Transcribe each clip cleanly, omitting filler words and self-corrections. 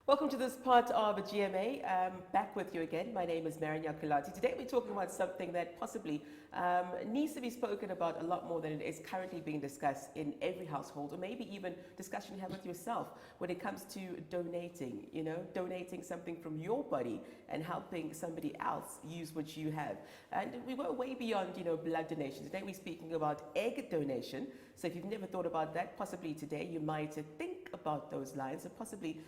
Welcome to this part of GMA. Back with you again. My name is Marion Yakulati. Today we're talking about something that possibly needs to be spoken about a lot more than it is currently being discussed in every household, or maybe even discussion you have with yourself when it comes to donating, donating something from your body and helping somebody else use what you have. And we go way beyond, blood donation. Today we're speaking about egg donation. So if you've never thought about that, possibly today you might think about those lines, and possibly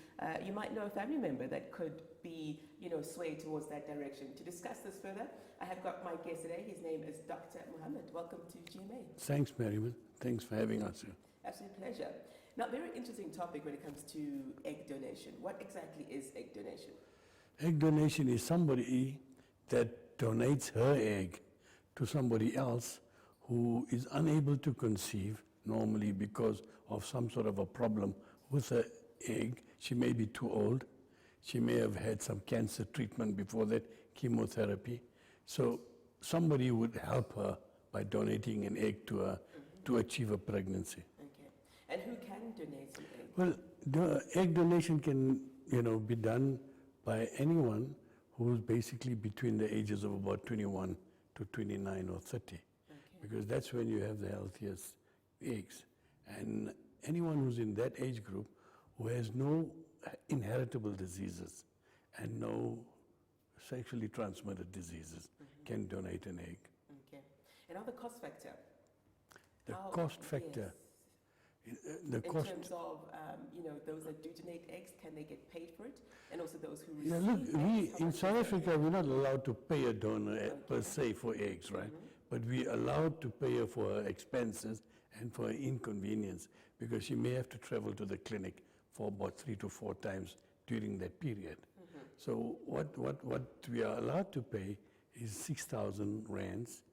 you might know a family member that could be, swayed towards that direction. To discuss this further, I have got my guest today. His name is Dr. Mohamed. Welcome to GMA. Thanks, Merriman. Thanks for having us here. Absolute pleasure. Now, very interesting topic when it comes to egg donation. What exactly is egg donation? Egg donation is somebody that donates her egg to somebody else who is unable to conceive, normally because of some sort of a problem with the egg. She may be too old. She may have had some cancer treatment before that, chemotherapy. So somebody would help her by donating an egg to her to achieve a pregnancy. Okay. And who can donate an egg? Well, the egg donation can, be done by anyone who's basically between the ages of about 21 to 29 or 30. Because that's when you have the healthiest eggs. And anyone who's in that age group who has no inheritable diseases and no sexually transmitted diseases can donate an egg. Okay. And now the cost factor. The cost factor. Yes. In terms of, those that do donate eggs, can they get paid for it? And also those who receive look, eggs, in South Africa, we're not allowed to pay a donor per se for eggs, right? But we're allowed to pay her for her expenses and for her inconvenience, because she may have to travel to the clinic for about 3 to 4 times during that period. So what we are allowed to pay is 6,000 rands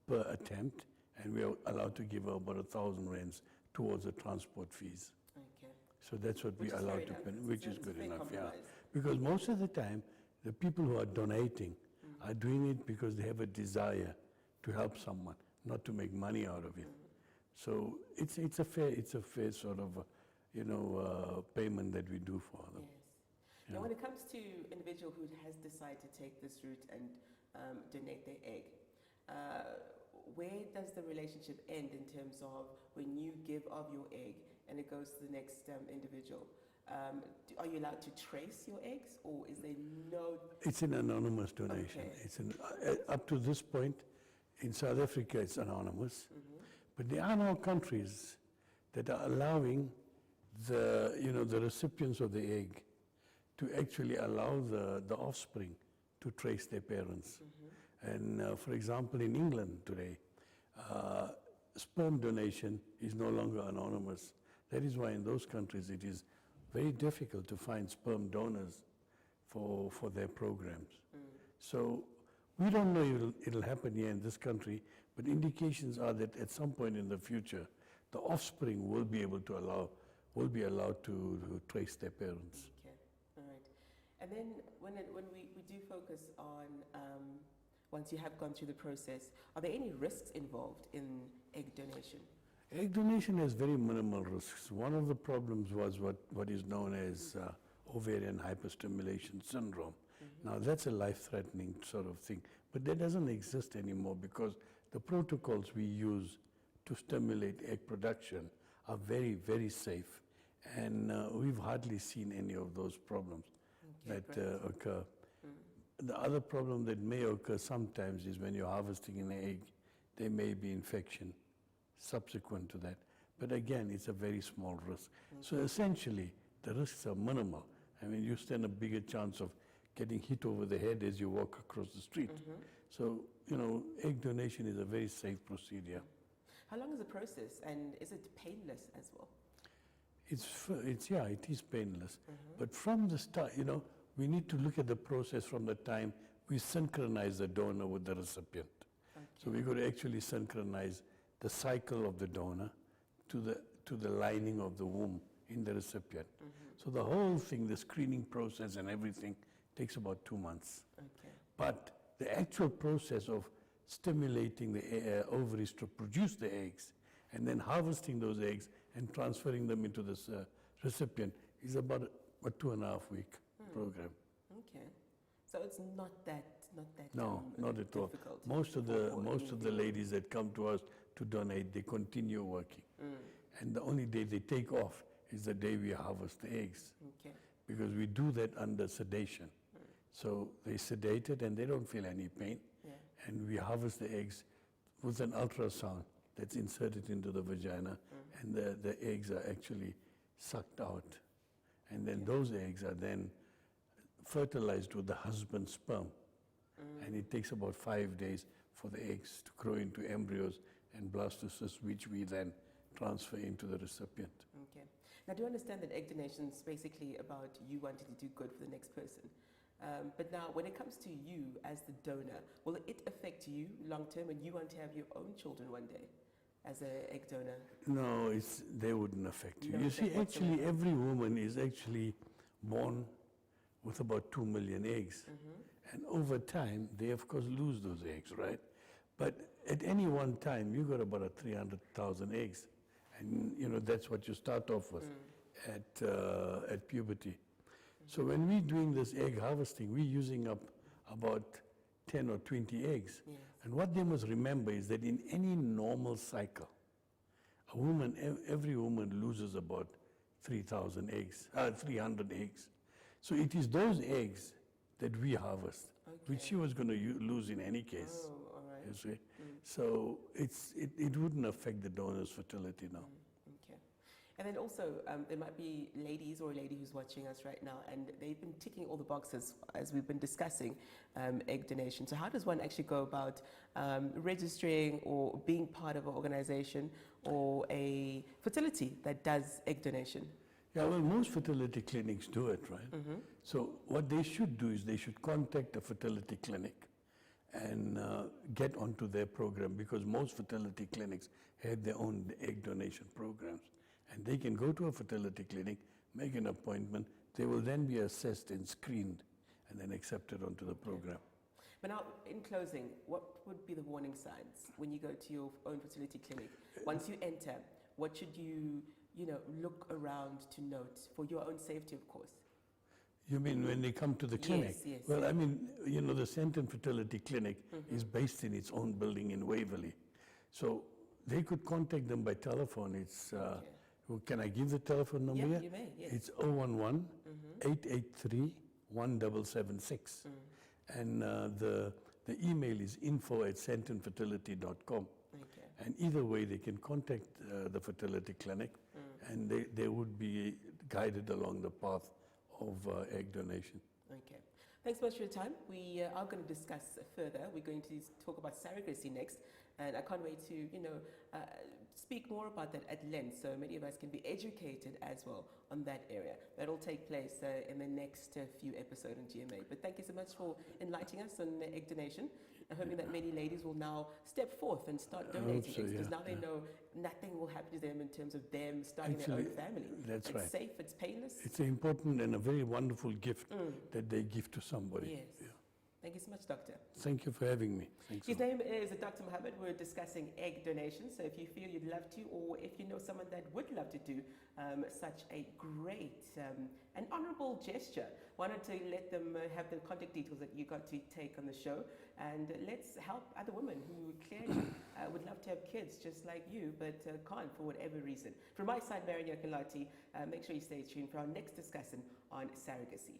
per attempt, and we are allowed to give her about 1,000 rands towards the transport fees. Okay. So that's what we're allowed to pay, which is good enough, yeah. Compromise. Because most of the time, the people who are donating are doing it because they have a desire to help someone, not to make money out of it. So it's a fair sort of payment that we do for them. Yes. Now, when it comes to individual who has decided to take this route and donate their egg, where does the relationship end in terms of when you give of your egg and it goes to the next individual? Are you allowed to trace your eggs, or is there no? It's an anonymous donation. Okay. It's up to this point, in South Africa, it's anonymous. But there are now countries that are allowing the recipients of the egg to actually allow the offspring to trace their parents. And for example, in England today, sperm donation is no longer anonymous. That is why in those countries it is very difficult to find sperm donors for their programs. So we don't know if it'll happen here in this country, but indications are that at some point in the future, the offspring will be allowed to trace their parents. Okay, all right. And then when we do focus on, once you have gone through the process, are there any risks involved in egg donation? Egg donation has very minimal risks. One of the problems was what is known as ovarian hyperstimulation syndrome. Now that's a life-threatening sort of thing, but that doesn't exist anymore because the protocols we use to stimulate egg production are very, very safe, and we've hardly seen any of those problems that occur. The other problem that may occur sometimes is when you're harvesting an egg, there may be infection subsequent to that. But again, it's a very small risk. So essentially, the risks are minimal. I mean, you stand a bigger chance of getting hit over the head as you walk across the street. So, egg donation is a very safe procedure. How long is the process, and is it painless as well? It is painless. But from the start, we need to look at the process from the time we synchronize the donor with the recipient. So we've got to actually synchronize the cycle of the donor to the lining of the womb in the recipient. So the whole thing, the screening process and everything, takes about 2 months. Okay. But the actual process of stimulating the ovaries to produce the eggs and then harvesting those eggs and transferring them into this recipient is about a 2.5-week program. Okay. So it's not that No, not at all. difficult. Most of the ladies that come to us to donate, they continue working. And the only day they take off is the day we harvest the eggs. Okay. Because we do that under sedation. So they sedated and they don't feel any pain. Yeah. And we harvest the eggs with an ultrasound that's inserted into the vagina, and the eggs are actually sucked out. And then those eggs are then fertilized with the husband's sperm. And it takes about 5 days for the eggs to grow into embryos and blastocysts, which we then transfer into the recipient. Okay. Now, do you understand that egg donation is basically about you wanting to do good for the next person? But now, when it comes to you as the donor, will it affect you long term and you want to have your own children one day as an egg donor? No, they wouldn't affect you. No You see, effect actually, whatsoever. every woman is actually born with about 2 million eggs. And over time, they of course lose those eggs, right? But at any one time, you got about 300,000 eggs. And you know, that's what you start off with at puberty. So when we're doing this egg harvesting, we're using up about 10 or 20 eggs. Yes. And what they must remember is that in any normal cycle, every woman loses about 3,000 eggs, 300 eggs. So it is those eggs that we harvest, which she was going to lose in any case. Oh, all right. You see? So it wouldn't affect the donor's fertility now. Okay. And then also, there might be ladies or a lady who's watching us right now, and they've been ticking all the boxes as we've been discussing egg donation. So how does one actually go about registering or being part of an organization or a fertility that does egg donation? Yeah, well, most fertility clinics do it, right? So what they should do is they should contact a fertility clinic and get onto their program, because most fertility clinics have their own egg donation programs. And they can go to a fertility clinic, make an appointment. They will then be assessed and screened and then accepted onto the program. But now, in closing, what would be the warning signs when you go to your own fertility clinic? Once you enter, what should you look around to note for your own safety, of course? You mean when they come to the clinic? Yes. Well, I mean, you know, the Sandton Fertility Clinic is based in its own building in Waverley. So they could contact them by telephone. It's, can I give the telephone number Yeah, here? you may, yes. It's 011-883-1776. And the email is info@sandtonfertility.com. Okay. And either way, they can contact the fertility clinic, and they would be guided along the path of egg donation. Okay. Thanks so much for your time. We are going to discuss further. We're going to talk about surrogacy next, and I can't wait to, speak more about that at length, so many of us can be educated as well on that area. That'll take place in the next few episodes on GMA. But thank you so much for enlightening us on egg donation. I'm hoping that many ladies will now step forth and start donating eggs, because now they know nothing will happen to them in terms of them starting their own family. That's it's right. safe, it's painless. It's an important and a very wonderful gift that they give to somebody. Yes. Yeah. Thank you so much, Doctor. Thank you for having me. Thanks. His name is Dr. Mohamed. We're discussing egg donation. So if you feel you'd love to, or if you know someone that would love to do such a great and honorable gesture, why not to let them have the contact details that you got to take on the show, and let's help other women who clearly would love to have kids just like you, but can't for whatever reason. From my side, Marian Yakalati, make sure you stay tuned for our next discussion on surrogacy.